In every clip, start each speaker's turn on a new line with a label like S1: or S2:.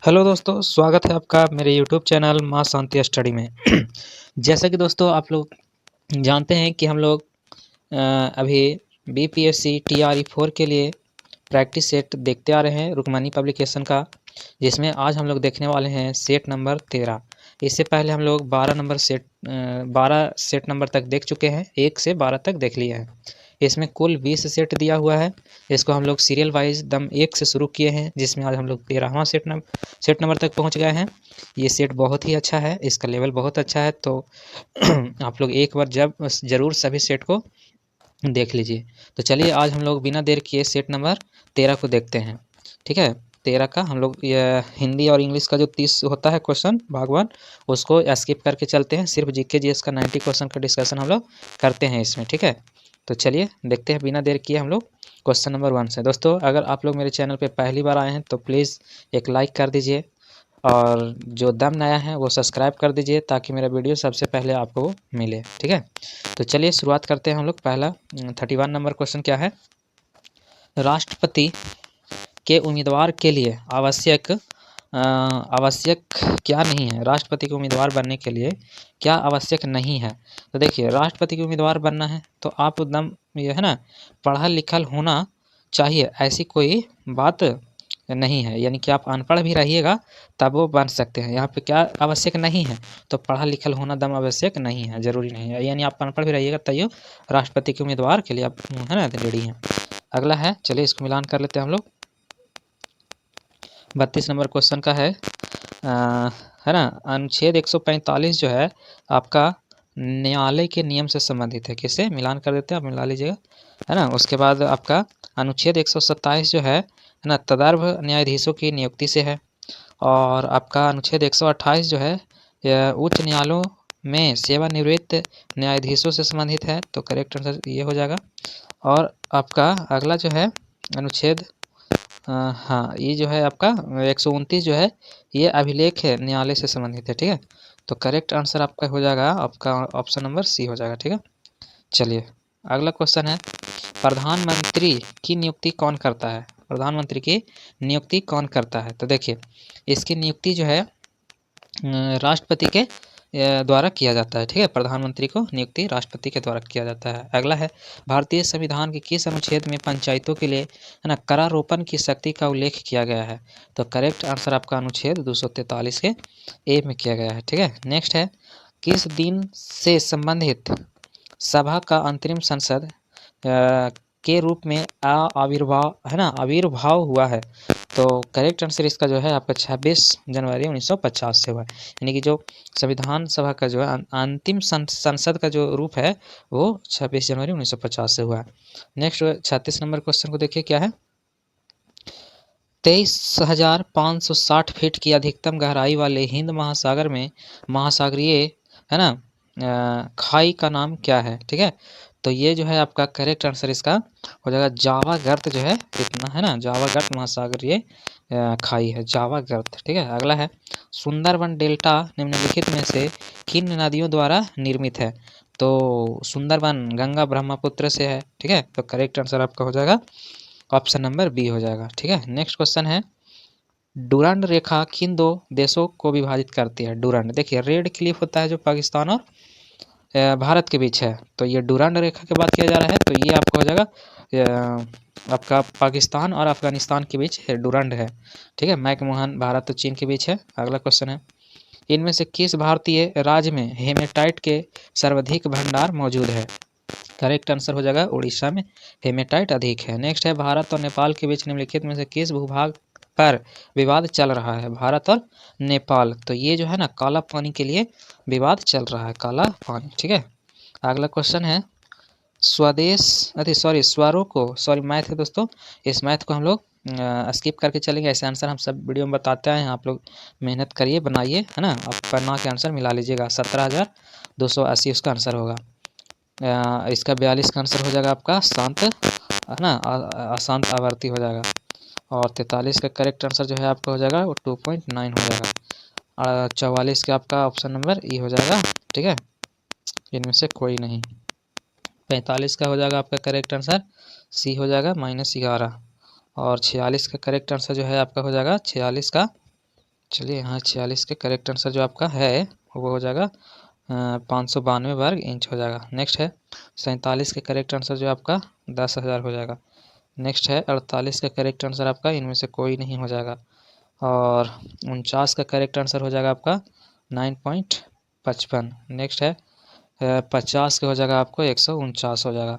S1: Hello दोस्तों, स्वागत है आपका मेरे यूट्यूब चैनल माँ शांति स्टडी में। जैसा कि दोस्तों आप लोग जानते हैं कि हम लोग अभी बीपीएससी टीआरई 4 के लिए प्रैक्टिस सेट देखते आ रहे हैं रुक्मणी पब्लिकेशन का, जिसमें आज हम लोग देखने वाले हैं सेट नंबर 13। इससे पहले हम लोग 12 सेट नंबर तक देख चुके हैं, 1 से 12 तक देख लिए हैं। इसमें कुल 20 सेट दिया हुआ है। इसको हम लोग सीरियल वाइज दम 1 से शुरू किए हैं, जिसमें आज हम लोग 13वां सेट नंबर तक पहुंच गए हैं। ये सेट बहुत ही अच्छा है, इसका लेवल बहुत अच्छा है, तो आप लोग एक बार ज़रूर सभी सेट को देख लीजिए। तो चलिए आज हम लोग बिना देर किए सेट नंबर 13 को देखते हैं। ठीक है, 13 का हम लोग हिंदी और इंग्लिश का जो 30 होता है क्वेश्चन भाग 1, उसको स्किप करके चलते हैं। सिर्फ जीके जीएस का 90 क्वेश्चन का डिस्कशन हम लोग करते हैं इसमें। ठीक है, तो चलिए देखते हैं बिना देर किए हम लोग क्वेश्चन नंबर 1 से। दोस्तों अगर आप लोग मेरे चैनल पे पहली बार आए हैं तो प्लीज़ एक लाइक कर दीजिए, और जो दम नया है वो सब्सक्राइब कर दीजिए, ताकि मेरा वीडियो सबसे पहले आपको वो मिले। ठीक है, तो चलिए शुरुआत करते हैं हम लोग। पहला 31 नंबर क्वेश्चन क्या है? राष्ट्रपति के उम्मीदवार के लिए आवश्यक क्या नहीं है? राष्ट्रपति के उम्मीदवार बनने के लिए क्या आवश्यक नहीं है? तो देखिए, राष्ट्रपति के उम्मीदवार बनना है तो आप एकदम ये है ना, पढ़ा लिखल होना चाहिए, ऐसी कोई बात नहीं है। यानी कि आप अनपढ़ भी रहिएगा तब वो बन सकते हैं। यहाँ पे क्या आवश्यक नहीं है? तो पढ़ा लिखल होना दम आवश्यक नहीं है, जरूरी नहीं है। यानी आप अनपढ़ भी रहिएगा तैयो राष्ट्रपति के उम्मीदवार के लिए आप है ना रेडी हैं। अगला है, चलिए इसको मिलान कर लेते हैं हम लोग। 32 नंबर क्वेश्चन का है है ना, अनुच्छेद 145 जो है आपका न्यायालय के नियम से संबंधित है। किससे? मिलान कर देते हैं, आप मिला लीजिएगा, है ना। उसके बाद आपका अनुच्छेद 127 जो है ना, तदर्भ न्यायाधीशों की नियुक्ति से है। और आपका अनुच्छेद 128 जो है उच्च न्यायालयों में सेवानिवृत्त न्यायाधीशों से संबंधित है, तो करेक्ट आंसर ये हो जाएगा। और आपका अगला जो है अनुच्छेद हाँ, ये जो है आपका 129 जो है ये अभिलेख है न्यायालय से संबंधित है। ठीक है, तो करेक्ट आंसर आपका हो जाएगा, आपका ऑप्शन नंबर सी हो जाएगा। ठीक है, चलिए अगला क्वेश्चन है, प्रधानमंत्री की नियुक्ति कौन करता है? प्रधानमंत्री की नियुक्ति कौन करता है? तो देखिए, इसकी नियुक्ति जो है राष्ट्रपति के द्वारा किया जाता है। ठीक है, प्रधानमंत्री को नियुक्ति राष्ट्रपति के द्वारा किया जाता है। अगला है, भारतीय संविधान के किस अनुच्छेद में पंचायतों के लिए है ना करारोपण की शक्ति का उल्लेख किया गया है? तो करेक्ट आंसर आपका अनुच्छेद 243 के ए में किया गया है। ठीक है, नेक्स्ट है, किस दिन से संबंधित सभा का अंतरिम संसद के रूप में आविर्भाव हुआ है? तो करेक्ट आंसर इसका जो है आपका 26 जनवरी 1950 से हुआ है। यानी कि जो संविधान सभा का जो है अंतिम संसद का जो रूप है वो 26 जनवरी 1950 से हुआ है। नेक्स्ट 36 नंबर क्वेश्चन को देखिए, क्या है? 23,560 फीट की अधिकतम गहराई वाले हिंद महासागर में महासागरीय है ना खाई का नाम क्या है? ठीक है, तो ये जो है आपका करेक्ट आंसर इसका हो जाएगा जावा गर्त जो है इतना, है ना, जावा गर्त महासागरीय खाई है, जावा गर्त। ठीक है, अगला है, सुंदरबन डेल्टा निम्नलिखित में से किन नदियों द्वारा निर्मित है? तो सुंदरबन गंगा ब्रह्मपुत्र से है। ठीक है, तो करेक्ट आंसर आपका हो जाएगा ऑप्शन नंबर बी हो जाएगा। ठीक है, नेक्स्ट क्वेश्चन है, डूरंड रेखा किन दो देशों को विभाजित करती है? डूरंड, देखिए रेड क्लिफ होता है जो पाकिस्तान और भारत के बीच है, तो ये डूरंड रेखा की बात किया जा रहा है, तो ये आपका हो जाएगा आपका पाकिस्तान और अफगानिस्तान के बीच डूरंड है। ठीक है, मैकमोहन भारत और चीन के बीच है। अगला क्वेश्चन है, इनमें से किस भारतीय राज्य में हेमेटाइट के सर्वाधिक भंडार मौजूद है? करेक्ट आंसर हो जाएगा उड़ीसा में हेमेटाइट अधिक है। नेक्स्ट है, भारत और नेपाल के बीच निम्नलिखित में से किस भूभाग पर विवाद चल रहा है? भारत और नेपाल, तो ये जो है ना काला पानी के लिए विवाद चल रहा है, काला पानी। ठीक है, अगला क्वेश्चन है, मैथ है दोस्तों, इस मैथ को हम लोग स्किप करके चलेंगे। ऐसे आंसर हम सब वीडियो में बताते हैं, आप लोग मेहनत करिए, बनाइए, है ना, आप पन्ना के आंसर मिला लीजिएगा। 17,280 उसका आंसर होगा। इसका 42 का आंसर हो जाएगा आपका शांत, है ना, अशांत आवर्ती हो जाएगा। और 43 का करेक्ट आंसर जो है आपका हो जाएगा वो 2.9 हो जाएगा। और 44 का आपका ऑप्शन नंबर ई हो जाएगा। ठीक है, इनमें से कोई नहीं। 45 का हो जाएगा आपका करेक्ट आंसर सी हो जाएगा -11। और 46 का करेक्ट आंसर जो है आपका हो जाएगा 46 का चलिए यहाँ 46 के करेक्ट आंसर जो आपका है वो हो जाएगा 592 वर्ग इंच हो जाएगा। नेक्स्ट है 47 के करेक्ट आंसर जो आपका 10,000 हो जाएगा। नेक्स्ट है 48 का करेक्ट आंसर आपका इनमें से कोई नहीं हो जाएगा। और 49 का करेक्ट आंसर हो जाएगा आपका 9.55। नेक्स्ट है 50 के हो जाएगा आपको 149 हो जाएगा।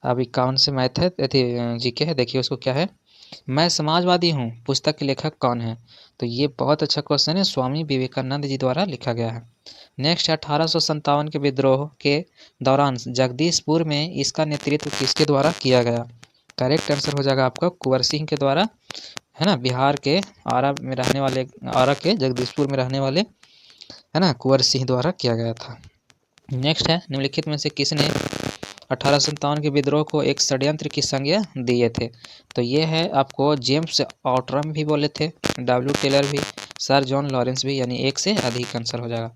S1: अब 51 से मैथ है जीके है, देखिए उसको क्या है। मैं समाजवादी हूँ पुस्तक के लेखक कौन है? तो ये बहुत अच्छा क्वेश्चन है, स्वामी विवेकानंद जी द्वारा लिखा गया है। नेक्स्ट है 1857 के विद्रोह के दौरान जगदीशपुर में इसका नेतृत्व किसके द्वारा किया गया? करेक्ट आंसर हो जाएगा आपका कुंवर सिंह के द्वारा, है ना, बिहार के आरा में रहने वाले, आरा के जगदीशपुर में रहने वाले, है ना, कुंवर सिंह द्वारा किया गया था। नेक्स्ट है निम्नलिखित में से किसने 1857 के विद्रोह को एक षड्यंत्र की संज्ञा दिए थे? तो ये है आपको जेम्स ऑटरम भी बोले थे, डब्ल्यू टेलर भी, सर जॉन लॉरेंस भी, यानी एक से अधिक आंसर हो जाएगा।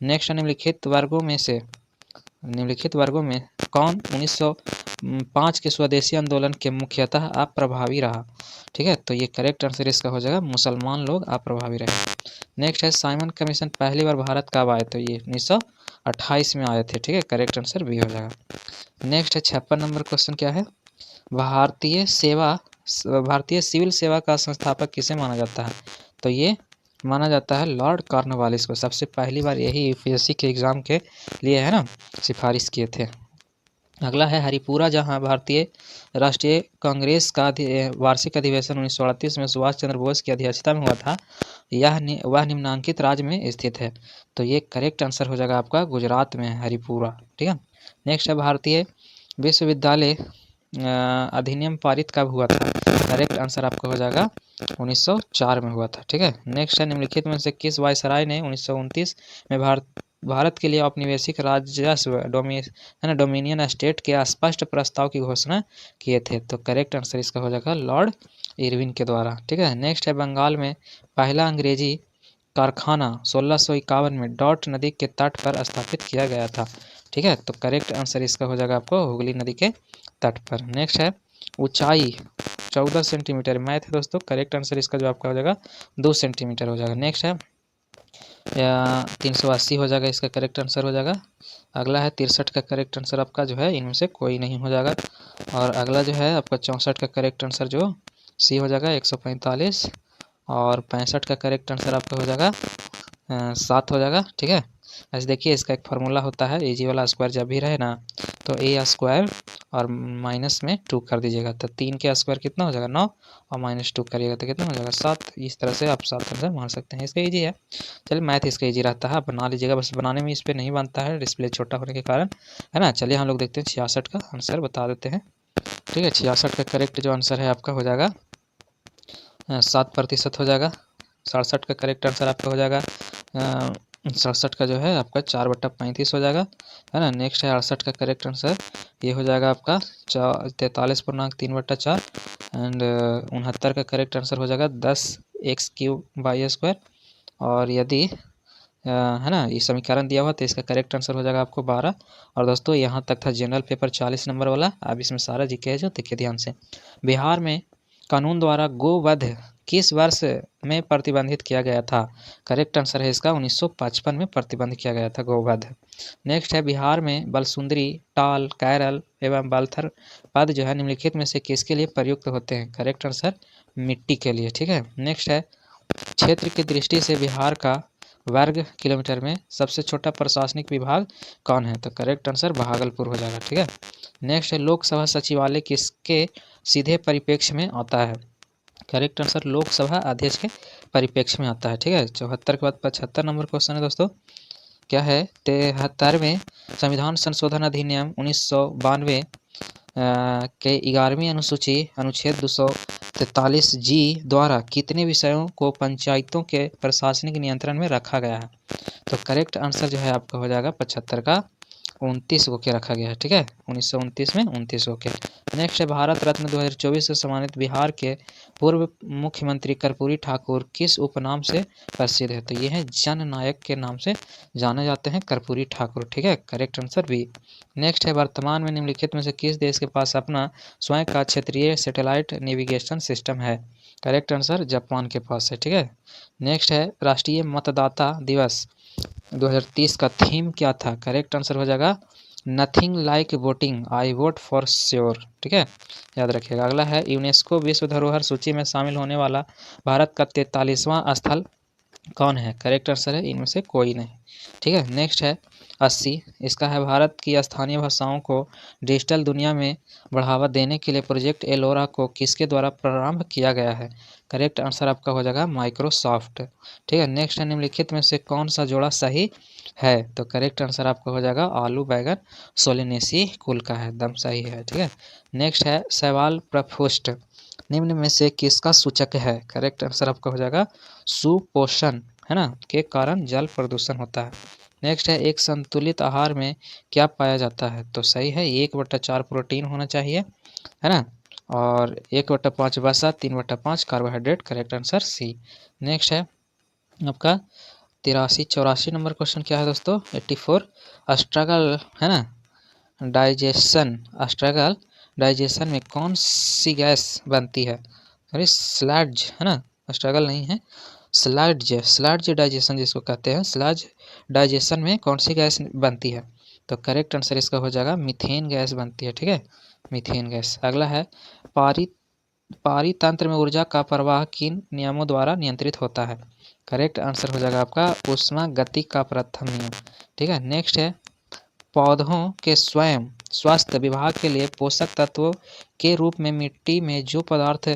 S1: नेक्स्ट निम्नलिखित वर्गों में कौन 1905 के स्वदेशी आंदोलन के मुख्यतः अप्रभावी रहा? ठीक है, तो ये करेक्ट आंसर इसका हो जाएगा मुसलमान लोग अप्रभावी रहे। नेक्स्ट है साइमन कमीशन पहली बार भारत कब आए? तो ये 1928 में आए थे। ठीक है, करेक्ट आंसर बी हो जाएगा। नेक्स्ट है 56 नंबर क्वेश्चन क्या है? भारतीय सिविल सेवा का संस्थापक किसे माना जाता है? तो ये माना जाता है लॉर्ड कॉर्नवालिस को। सबसे पहली बार यही यूपीएससी के एग्ज़ाम के लिए, है ना, सिफारिश किए थे। अगला है हरिपुरा, जहां भारतीय राष्ट्रीय कांग्रेस का वार्षिक अधिवेशन 1938 में सुभाष चंद्र बोस की अध्यक्षता में हुआ था, वह निम्नांकित राज्य में स्थित है। तो ये करेक्ट आंसर हो जाएगा आपका गुजरात में है हरिपुरा। ठीक है, नेक्स्ट है भारतीय विश्वविद्यालय अधिनियम पारित कब हुआ था? करेक्ट आंसर आपका हो जाएगा 1904 में हुआ था। ठीक है, नेक्स्ट है निम्नलिखित में से किस वायसराय ने 1929 में भारत के लिए औपनिवेशिक राजस्व डोमिनियन स्टेट के स्पष्ट प्रस्ताव की घोषणा किए थे? तो करेक्ट आंसर इसका हो जाएगा लॉर्ड इरविन के द्वारा। ठीक है, नेक्स्ट है बंगाल में पहला अंग्रेजी कारखाना 1651 में डॉट नदी के तट पर स्थापित किया गया था। ठीक है, तो करेक्ट आंसर इसका हो जाएगा आपको हुगली नदी के तट पर। नेक्स्ट है ऊंचाई 14 सेंटीमीटर, मैथ है दोस्तों, करेक्ट आंसर इसका जो आपका हो जाएगा 2 सेंटीमीटर हो जाएगा। नेक्स्ट है 380 हो जाएगा, इसका करेक्ट आंसर हो जाएगा। अगला है 63 का करेक्ट आंसर आपका जो है इनमें से कोई नहीं हो जाएगा। और अगला जो है आपका 64 का करेक्ट आंसर जो सी हो जाएगा 145। और 65 का करेक्ट आंसर आपका हो जाएगा 7 हो जाएगा। ठीक है, ऐसे देखिए इसका एक फार्मूला होता है, एजी वाला स्क्वायर जब भी रहे ना तो ए स्क्वायर और माइनस में 2 कर दीजिएगा, तो 3 के स्क्वायर कितना हो जाएगा 9 और -2 करिएगा तो कितना हो जाएगा 7। इस तरह से आप 7 आंसर मान सकते हैं, इसका ईजी है। चलिए मैथ इसका ईजी रहता है, बना लीजिएगा, बस बनाने में इस पर नहीं बनता है डिस्प्ले छोटा होने के कारण, है ना। चलिए हम लोग देखते हैं 66 का आंसर बता देते हैं। ठीक है, 66 का करेक्ट जो आंसर है आपका हो जाएगा 7% हो जाएगा। 67 का करेक्ट आंसर आपका हो जाएगा 67 का जो है आपका 4/35 हो जाएगा, है ना। नेक्स्ट है 68 का करेक्ट आंसर ये हो जाएगा आपका 43.3/4 एंड 69 का करेक्ट आंसर हो जाएगा 10x³ और यदि है ना ये समीकरण दिया हुआ तो इसका करेक्ट आंसर हो जाएगा आपको 12। और दोस्तों यहाँ तक था जनरल पेपर 40 नंबर वाला। अब इसमें सारा जीके है जो देखिए ध्यान से। बिहार में कानून द्वारा गोवध किस वर्ष में प्रतिबंधित किया गया था? करेक्ट आंसर है इसका 1955 में प्रतिबंध किया गया था गोवध। नेक्स्ट है बिहार में बलसुंदरी, टाल, कैरल एवं बाल्थर पद जो है निम्नलिखित में से किसके लिए प्रयुक्त होते हैं? करेक्ट आंसर मिट्टी के लिए। ठीक है, नेक्स्ट है क्षेत्र की दृष्टि से बिहार का वर्ग किलोमीटर में सबसे छोटा प्रशासनिक विभाग कौन है? तो करेक्ट आंसर भागलपुर हो जाएगा। ठीक है, नेक्स्ट है लोकसभा सचिवालय किसके सीधे परिप्रेक्ष्य में आता है? करेक्ट आंसर लोकसभा अध्यक्ष के परिप्रेक्ष्य में आता है। ठीक है, 74 के बाद 75 नंबर क्वेश्चन है दोस्तों, क्या है 73वें संविधान संशोधन अधिनियम 1992 के 11वीं अनुसूची अनुच्छेद 243G द्वारा कितने विषयों को पंचायतों के प्रशासनिक नियंत्रण में रखा गया है? तो करेक्ट आंसर जो है आपका हो जाएगा 75 का 29 को के रखा गया है, ठीक है, 1929 में 29 को के। नेक्स्ट है भारत रत्न 2024 से सम्मानित बिहार के पूर्व मुख्यमंत्री कर्पूरी ठाकुर किस उपनाम से प्रसिद्ध है? तो ये है जननायक के नाम से जाने जाते हैं कर्पूरी ठाकुर, ठीक है, करेक्ट आंसर बी। नेक्स्ट है वर्तमान में निम्नलिखित में से किस देश के पास अपना स्वयं का क्षेत्रीय सैटेलाइट नेविगेशन सिस्टम है? करेक्ट आंसर जापान के पास है, ठीक है। नेक्स्ट है राष्ट्रीय मतदाता दिवस 2030 का थीम क्या था? करेक्ट आंसर हो जाएगा nothing like voting, I vote for sure, ठीक है, याद रखिएगा। अगला है यूनेस्को विश्व धरोहर सूची में शामिल होने वाला भारत का 43वां स्थल कौन है? करेक्ट आंसर है इनमें से कोई नहीं, ठीक है। नेक्स्ट है 80, इसका है भारत की स्थानीय भाषाओं को डिजिटल दुनिया में बढ़ावा देने के लिए प्रोजेक्ट एलोरा को किसके द्वारा प्रारंभ किया गया है? करेक्ट आंसर आपका हो जाएगा माइक्रोसॉफ्ट, ठीक है। नेक्स्ट है निम्नलिखित में से कौन सा जोड़ा सही है? तो करेक्ट आंसर आपका हो जाएगा आलू बैगन सोलेनेसी कुल का है, एकदम सही है, ठीक है। नेक्स्ट है सवाल प्रपुष्ट निम्न में से किसका सूचक है? करेक्ट आंसर आपका हो जाएगा सुपोषण, है ना, के कारण जल प्रदूषण होता है। नेक्स्ट है एक संतुलित आहार में क्या पाया जाता है? तो सही है 1/4 प्रोटीन होना चाहिए, है ना, और 1/5 वसा, 3/5 carbohydrate, correct answer C. Next है आपका 83-84 नंबर क्वेश्चन क्या है दोस्तों? 84 स्ट्रगल, है ना, स्ट्रगल डाइजेशन में कौन सी गैस बनती है? अरे स्लैज, है ना, स्ट्रगल नहीं है, स्लैज डाइजेशन जिसको कहते हैं, स्लैज डाइजेशन में कौन सी गैस बनती है? तो करेक्ट आंसर इसका हो जाएगा मीथेन गैस बनती है, ठीक है, मीथेन गैस। अगला है पारितंत्र में ऊर्जा का प्रवाह किन नियमों द्वारा नियंत्रित होता है? करेक्ट आंसर हो जाएगा आपका ऊष्मा गति का प्रथम नियम, ठीक है। नेक्स्ट है पौधों के स्वयं स्वास्थ्य विभाग के लिए पोषक तत्वों के रूप में मिट्टी में जो पदार्थ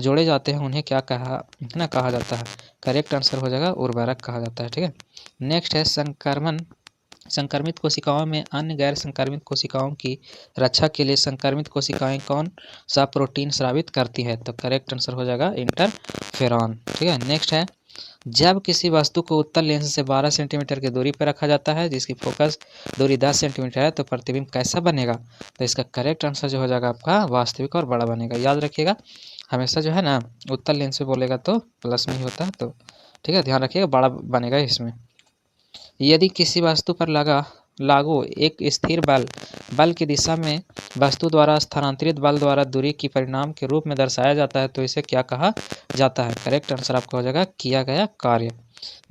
S1: जोड़े जाते हैं उन्हें क्या कहा जाता है? करेक्ट आंसर हो जाएगा उर्वरक कहा जाता है, ठीक है। नेक्स्ट है संक्रमित कोशिकाओं में अन्य गैर संक्रमित कोशिकाओं की रक्षा के लिए संक्रमित कोशिकाएं कौन सा प्रोटीन स्रावित करती है? तो करेक्ट आंसर हो जाएगा इंटरफेरॉन, ठीक है। नेक्स्ट है जब किसी वस्तु को उत्तल लेंस से 12 सेंटीमीटर की दूरी पर रखा जाता है जिसकी फोकस दूरी 10 सेंटीमीटर है तो प्रतिबिंब कैसा बनेगा? तो इसका करेक्ट आंसर जो हो जाएगा आपका वास्तविक और बड़ा बनेगा। याद रखिएगा हमेशा जो है ना उत्तल लेंस से बोलेगा तो प्लस में ही होता है, तो ठीक है, ध्यान रखिएगा बड़ा बनेगा इसमें। यदि किसी वस्तु पर लागू एक स्थिर बल की दिशा में वस्तु द्वारा स्थानांतरित बल द्वारा दूरी की परिणाम के रूप में दर्शाया जाता है तो इसे क्या कहा जाता है? करेक्ट आंसर आपका हो जाएगा किया गया कार्य।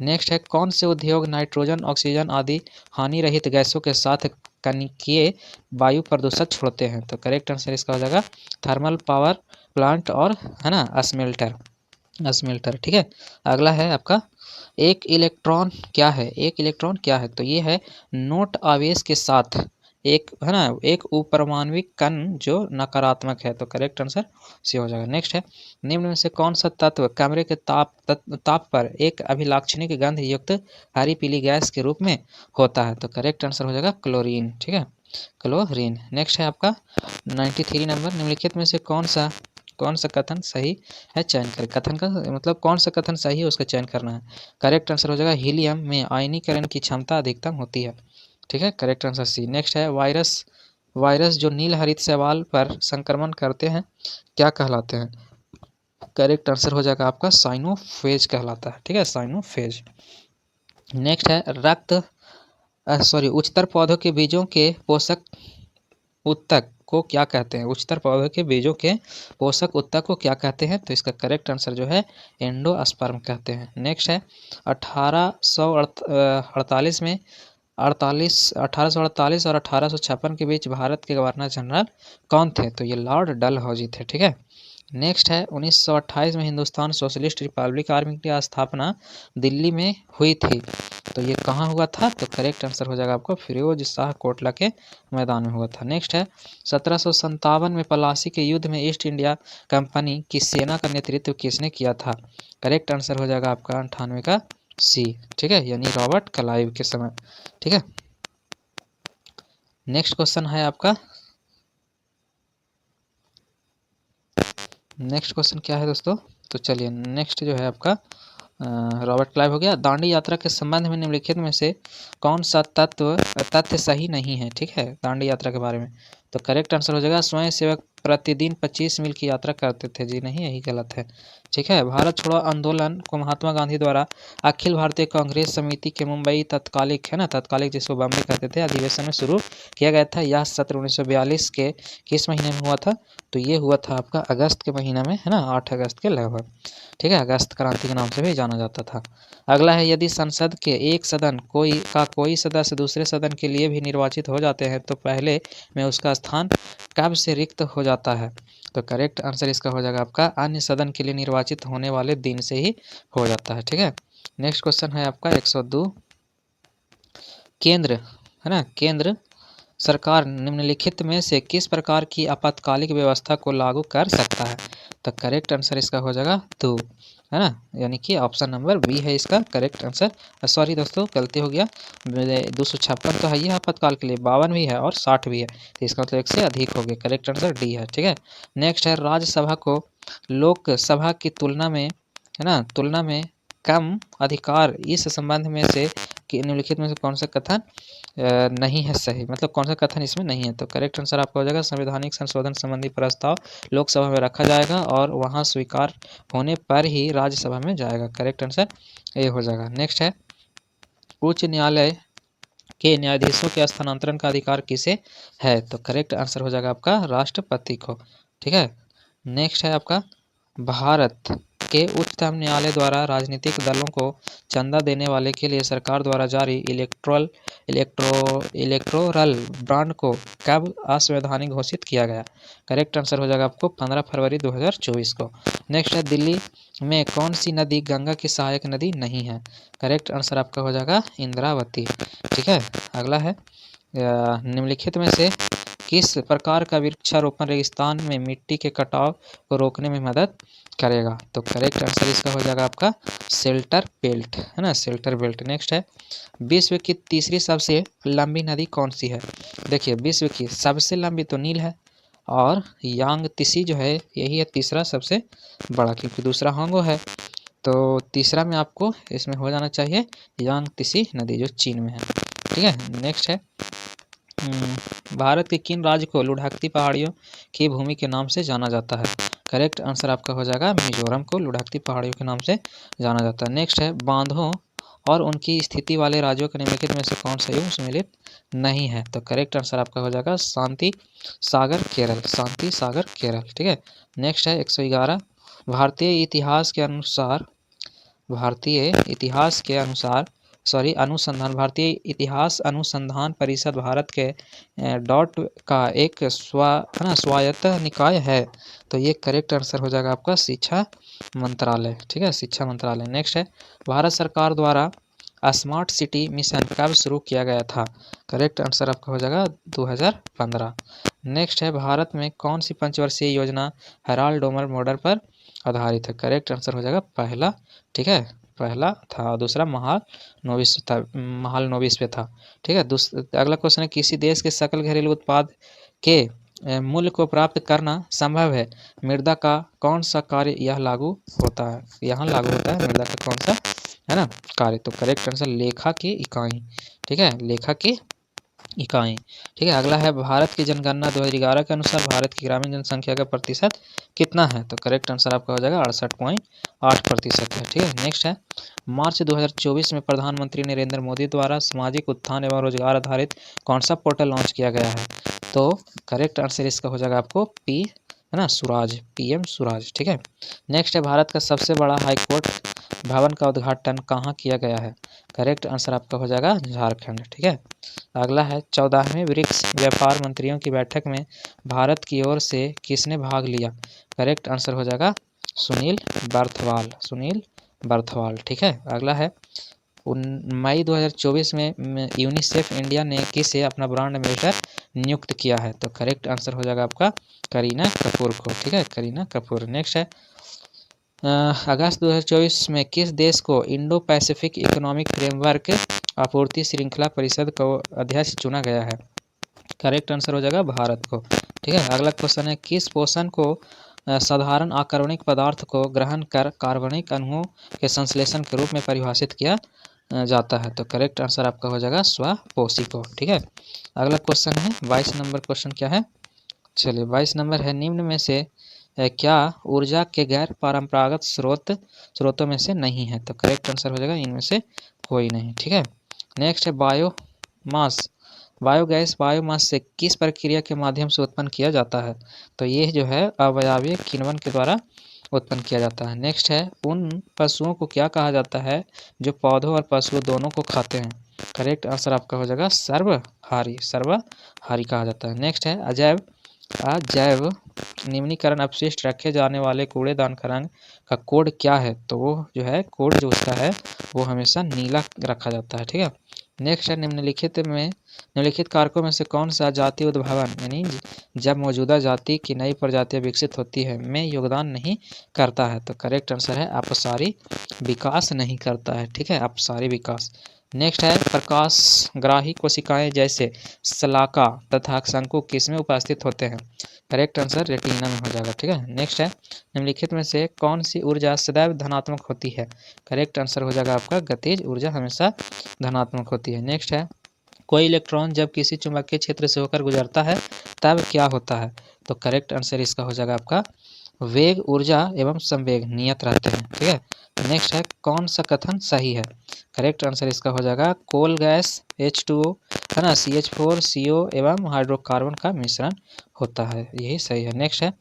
S1: नेक्स्ट है कौन से उद्योग नाइट्रोजन ऑक्सीजन आदि हानि रहित गैसों के साथ कनिकीय वायु प्रदूषक छोड़ते हैं? तो करेक्ट आंसर इसका हो जाएगा थर्मल पावर प्लांट और, है ना, स्मेल्टर, ठीक है। अगला है आपका एक इलेक्ट्रॉन क्या है? एक इलेक्ट्रॉन क्या है? तो ये है नोट आवेश के साथ एक, है ना, एक उपपरमाणविक कण जो नकारात्मक है, तो करेक्ट आंसर सी हो जाएगा। नेक्स्ट है निम्न में से कौन सा तत्व कमरे के ताप पर एक अभिलाक्षणिक गंध युक्त हरी पीली गैस के रूप में होता है? तो करेक्ट आंसर हो जाएगा क्लोरीन, ठीक है, क्लोरीन। नेक्स्ट है आपका 93 नंबर निम्नलिखित में से कौन सा कथन सही है चयन करें? कथन का मतलब कौन सा कथन सही है उसका चयन करना है। करेक्ट आंसर हो जाएगा हीलियम में आयनीकरण की क्षमता अधिकतम होती है, ठीक है, करेक्ट आंसर सी। नेक्स्ट है वायरस जो नील हरित शैवाल पर संक्रमण करते हैं क्या कहलाते हैं? करेक्ट आंसर हो जाएगा आपका साइनोफेज कहलाता है, ठीक है, साइनोफेज। नेक्स्ट है उच्चतर पौधों के बीजों के पोषक उत्तक को क्या कहते हैं? उच्चतर पौधों के बीजों के पोषक उत्तक को क्या कहते हैं? तो इसका करेक्ट आंसर जो है एंडोस्पर्म कहते हैं। नेक्स्ट है 1848 में 1848 और 1856 के बीच भारत के गवर्नर जनरल कौन थे? तो ये लॉर्ड डलहौजी थे, ठीक है। नेक्स्ट है 1928 में हिंदुस्तान सोशलिस्ट रिपब्लिक आर्मी की स्थापना दिल्ली में हुई थी, तो ये कहाँ हुआ था? तो करेक्ट आंसर हो जाएगा आपको फिरोज शाह कोटला के मैदान में हुआ था। नेक्स्ट है 1757 में प्लासी के युद्ध में ईस्ट इंडिया कंपनी की सेना का नेतृत्व किसने किया था? करेक्ट आंसर हो जाएगा आपका 98 का सी, ठीक है, यानी रॉबर्ट क्लाइव के समय, ठीक है। नेक्स्ट क्वेश्चन है आपका, नेक्स्ट क्वेश्चन क्या है दोस्तों? तो चलिए नेक्स्ट जो है आपका रॉबर्ट क्लाइव हो गया। दांडी यात्रा के संबंध में निम्नलिखित में से कौन सा तथ्य सही नहीं है, ठीक है, दांडी यात्रा के बारे में। तो करेक्ट आंसर हो जाएगा स्वयं सेवक प्रतिदिन 25 मील की यात्रा करते थे। जी नहीं, यही गलत है, ठीक है। भारत छोड़ो आंदोलन को महात्मा गांधी द्वारा अखिल भारतीय कांग्रेस समिति के मुंबई तत्कालिक, है ना, तत्कालिक जिसको बॉम्बे कहते थे, अधिवेशन में शुरू किया गया था। यह सत्र 1942 के किस महीने में हुआ था? तो ये हुआ था आपका अगस्त के महीना में, है ना, 8 अगस्त के लगभग, ठीक है। अगस्त क्रांति के नाम से भी जाना जाता था। अगला है, यदि संसद के एक सदन कोई सदस्य दूसरे सदन के लिए भी निर्वाचित हो जाते हैं तो पहले में उसका स्थान कब से रिक्त हो जाता है? तो करेक्ट आंसर इसका हो जाएगा आपका अन्य सदन के लिए निर्वाचित होने वाले दिन से ही हो जाता है, ठीक है। नेक्स्ट क्वेश्चन है आपका 102। केंद्र, है ना, केंद्र सरकार निम्नलिखित में से किस प्रकार की आपातकालिक व्यवस्था को लागू कर सकता है? तो करेक्ट आंसर इसका हो जाएगा 2, है ना, यानी कि ऑप्शन नंबर बी है इसका करेक्ट आंसर। सॉरी दोस्तों, गलती हो गया, 256 तो है ये आपातकाल के लिए, 52 भी है और 60 भी है, तो इसका मतलब 1 से अधिक हो गया। करेक्ट आंसर डी है, ठीक है। नेक्स्ट है, राज्यसभा को लोकसभा की तुलना में, है ना, तुलना में कम अधिकार इस संबंध में से निम्नलिखित में से कौन सा कथन नहीं है सही, मतलब कौन सा कथन इसमें नहीं है? तो करेक्ट आंसर आपका हो जाएगा संवैधानिक संशोधन संबंधी प्रस्ताव लोकसभा में रखा जाएगा और वहां स्वीकार होने पर ही राज्यसभा में जाएगा। करेक्ट आंसर ये हो जाएगा। नेक्स्ट है, उच्च न्यायालय के न्यायाधीशों के स्थानांतरण का अधिकार किसे है? तो करेक्ट आंसर हो जाएगा आपका राष्ट्रपति को, ठीक है। नेक्स्ट है आपका, भारत के उच्चतम न्यायालय द्वारा राजनीतिक दलों को चंदा देने वाले के लिए सरकार द्वारा जारी इलेक्टोरल बॉन्ड को कब असंवैधानिक घोषित किया गया? करेक्ट आंसर हो जाएगा आपको 15 फरवरी 2024 को। नेक्स्ट है, दिल्ली में कौन सी नदी गंगा की सहायक नदी नहीं है? करेक्ट आंसर आपका हो जाएगा इंद्रावती, ठीक है। अगला है, निम्नलिखित में से किस प्रकार का वृक्षारोपण रेगिस्तान में मिट्टी के कटाव को रोकने में मदद करेगा? तो करेक्ट आंसर इसका हो जाएगा आपका शेल्टर बेल्ट, है ना, शेल्टर बेल्ट। नेक्स्ट है, विश्व की तीसरी सबसे लंबी नदी कौन सी है? देखिए, विश्व की सबसे लंबी तो नील है और यांगत्सी जो है यही है तीसरा सबसे बड़ा, क्योंकि दूसरा हांगो है, तो तीसरा में आपको इसमें हो जाना चाहिए यांगत्सी नदी जो चीन में है, ठीक है। नेक्स्ट है, भारत के किन राज्य को लुढ़कती पहाड़ियों की भूमि के नाम से जाना जाता है? करेक्ट आंसर आपका हो जाएगा मिजोरम को लुढ़कती पहाड़ियों के नाम से जाना जाता है। नेक्स्ट है, बांधों और उनकी स्थिति वाले राज्यों के निम्नलिखित में से कौन सा योग सम्मिलित नहीं है? तो करेक्ट आंसर आपका हो जाएगा शांति सागर केरल, शांति सागर केरल, ठीक है। नेक्स्ट है 111, भारतीय इतिहास के अनुसार अनुसंधान भारतीय इतिहास अनुसंधान परिषद भारत के डॉट का एक स्वायत्त निकाय है, तो ये करेक्ट आंसर हो जाएगा आपका शिक्षा मंत्रालय, ठीक है, शिक्षा मंत्रालय। नेक्स्ट है, भारत सरकार द्वारा स्मार्ट सिटी मिशन कब शुरू किया गया था? करेक्ट आंसर आपका हो जाएगा 2015। नेक्स्ट है, भारत में कौन सी पंचवर्षीय योजना हेराल्ड डोमर मॉडल पर आधारित है? करेक्ट आंसर हो जाएगा पहला, ठीक है, पहला था और दूसरा महाल नोबिस पे था, ठीक है। अगला क्वेश्चन है, किसी देश के सकल घरेलू उत्पाद के मूल्य को प्राप्त करना संभव है, मृदा का कौन सा कार्य यह लागू होता है? यहाँ लागू होता है मृदा का कौन सा, है ना, कार्य? तो करेक्ट आंसर लेखा की इकाई, ठीक है, लेखा की इकाई, ठीक है। अगला है, भारत की जनगणना 2011 के अनुसार भारत की ग्रामीण जनसंख्या का प्रतिशत कितना है? तो करेक्ट आंसर आपका हो जाएगा 68.8% है, ठीक है। नेक्स्ट है, मार्च 2024 में प्रधानमंत्री नरेंद्र मोदी द्वारा सामाजिक उत्थान एवं रोजगार आधारित कौन सा पोर्टल लॉन्च किया गया है? तो करेक्ट आंसर इसका हो जाएगा आपको पी, है ना, स्वराज, PM स्वराज, ठीक है। नेक्स्ट है, भारत का सबसे बड़ा हाईकोर्ट भवन का उद्घाटन कहाँ किया गया है? करेक्ट आंसर आपका हो जाएगा झारखंड, ठीक है। अगला है, 14वें ब्रिक्स व्यापार मंत्रियों की बैठक में भारत की ओर से किसने भाग लिया? करेक्ट आंसर हो जाएगा सुनील बर्थवाल, ठीक है। अगला है, मई 2024 में यूनिसेफ इंडिया ने किसे अपना ब्रांड एम्बेसडर नियुक्त किया है? तो करेक्ट आंसर हो जाएगा आपका करीना कपूर को, ठीक है, करीना कपूर। नेक्स्ट है, अगस्त 2024 में किस देश को इंडो पैसिफिक इकोनॉमिक फ्रेमवर्क आपूर्ति श्रृंखला परिषद को अध्यक्ष चुना गया है? करेक्ट आंसर हो जाएगा भारत को, ठीक है। अगला क्वेश्चन है, किस पोषण को साधारण आकर्बनिक पदार्थ को ग्रहण कर कार्बनिक अणुओं के संश्लेषण के रूप में परिभाषित किया जाता है। तो करेक्ट आंसर आपका हो जाएगा स्वपोषिको। ठीक है, अगला क्वेश्चन है 22 नंबर क्वेश्चन क्या है, चलिए 22 नंबर है, निम्न में से क्या ऊर्जा के गैर परंपरागत स्रोतों में से नहीं है। तो करेक्ट आंसर हो जाएगा इनमें से कोई नहीं। ठीक है, नेक्स्ट है बायोमास। बायोगैस बायोमास से किस प्रक्रिया के माध्यम से उत्पन्न किया जाता है। तो ये जो है अवयवीय किण्वन के द्वारा उत्पन्न किया जाता है। नेक्स्ट है उन पशुओं को क्या कहा जाता है जो पौधों और पशुओं दोनों को खाते हैं। करेक्ट आंसर आपका हो जाएगा सर्वहारी कहा जाता है। नेक्स्ट है अजैव निम्नीकरण अपशिष्ट रखे जाने वाले कूड़ेदान का रंग का कोड क्या है। तो वो जो है कोड जो उसका है वो हमेशा नीला रखा जाता है। ठीक है, नेक्स्ट है निम्नलिखित कारकों में से कौन सा जाति उद्भवन यानी जब मौजूदा जाति की नई प्रजातियां विकसित होती है में योगदान नहीं करता है। तो करेक्ट आंसर है अपसारी विकास नहीं करता है। ठीक है, अपसारी विकास। नेक्स्ट है प्रकाशग्राही कोशिकाएं जैसे शलाका तथा शंकु किसमें उपस्थित होते हैं। करेक्ट आंसर रेटिना में हो जाएगा। ठीक है, नेक्स्ट है निम्नलिखित में से कौन सी ऊर्जा सदैव धनात्मक होती है। करेक्ट आंसर हो जाएगा आपका गतिज ऊर्जा हमेशा धनात्मक होती है। नेक्स्ट है कोई इलेक्ट्रॉन जब किसी चुंबकीय क्षेत्र से होकर गुजरता है तब क्या होता है। तो करेक्ट आंसर इसका हो जाएगा आपका वेग ऊर्जा एवं संवेग नियत रहते हैं। ठीक है, नेक्स्ट है कौन सा कथन सही है। करेक्ट आंसर इसका हो जाएगा कोल गैस H2O है ना CH4CO एवं हाइड्रोकार्बन का मिश्रण होता है, यही सही है। नेक्स्ट है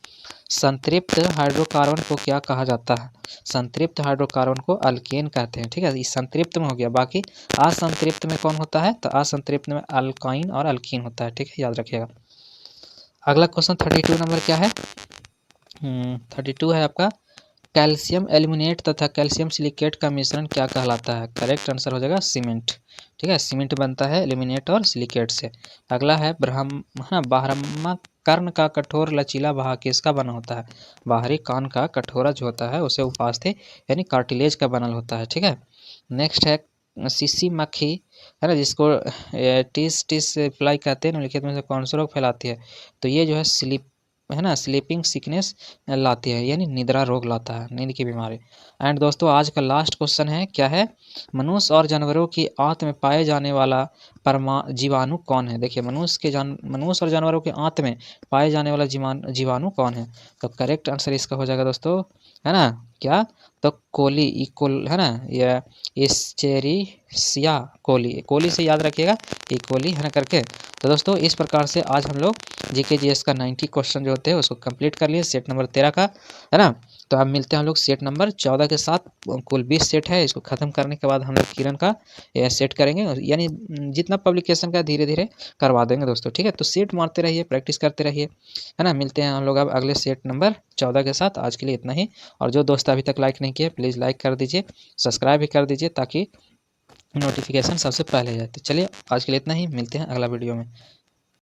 S1: संतृप्त हाइड्रोकार्बन को क्या कहा जाता है। संतृप्त हाइड्रोकार्बन को अल्केन कहते हैं। ठीक है, इस संतृप्त में हो गया, बाकी असंतृप्त में कौन होता है। तो असंतृप्त में अल्काइन और अल्कीन होता है। ठीक है, याद रखिएगा। अगला क्वेश्चन 32 नंबर क्या है, 32 है आपका कैल्शियम एल्यूमिनेट तथा कैल्शियम सिलिकेट का मिश्रण क्या कहलाता है। करेक्ट आंसर हो जाएगा सीमेंट। ठीक है, सीमेंट बनता है एल्यूमिनेट और सिलिकेट से। अगला है बाह्यकर्ण का कठोर लचीला भाग किसका बना होता है। बाहरी कान का कठोरा जो होता है उसे उपास्थि यानी कार्टिलेज का बनल होता है। ठीक है, नेक्स्ट है सीसी मक्खी है ना जिसको टिस फ्लाई कहते हैं, निम्नलिखित में से कौन सा रोग फैलाती है। तो ये जो है स्लीपिंग सिकनेस लाती है यानी निद्रा रोग लाता है, नींद की बीमारी। एंड दोस्तों आज का लास्ट क्वेश्चन है क्या है, मनुष्य और जानवरों की आंत में पाए जाने वाला जीवाणु कौन है। देखिए मनुष्य और जानवरों के आंत में पाए जाने वाला जीवाणु कौन है। तो करेक्ट आंसर इसका हो जाएगा दोस्तों है ना क्या, तो कोली है ना, या एस्चेरिशिया कोली से याद रखिएगा कोली है ना करके। तो दोस्तों इस प्रकार से आज हम लोग जीके जीएस का 90 क्वेश्चन जो होते हैं उसको कंप्लीट कर लिए, सेट नंबर 13 का है ना। तो अब मिलते हैं हम लोग सेट नंबर 14 के साथ, कुल 20 सेट है, इसको खत्म करने के बाद हम लोग किरण का सेट करेंगे, यानी जितना पब्लिकेशन का धीरे धीरे करवा देंगे दोस्तों। ठीक है, तो सेट मारते रहिए, प्रैक्टिस करते रहिए है ना। मिलते हैं हम लोग अब अगले सेट नंबर 14 के साथ, आज के लिए इतना ही। और जो दोस्त अभी तक लाइक नहीं किए प्लीज़ लाइक कर दीजिए, सब्सक्राइब भी कर दीजिए ताकि नोटिफिकेशन सबसे पहले जाए। तो चलिए आज के लिए इतना ही, मिलते हैं अगला वीडियो में।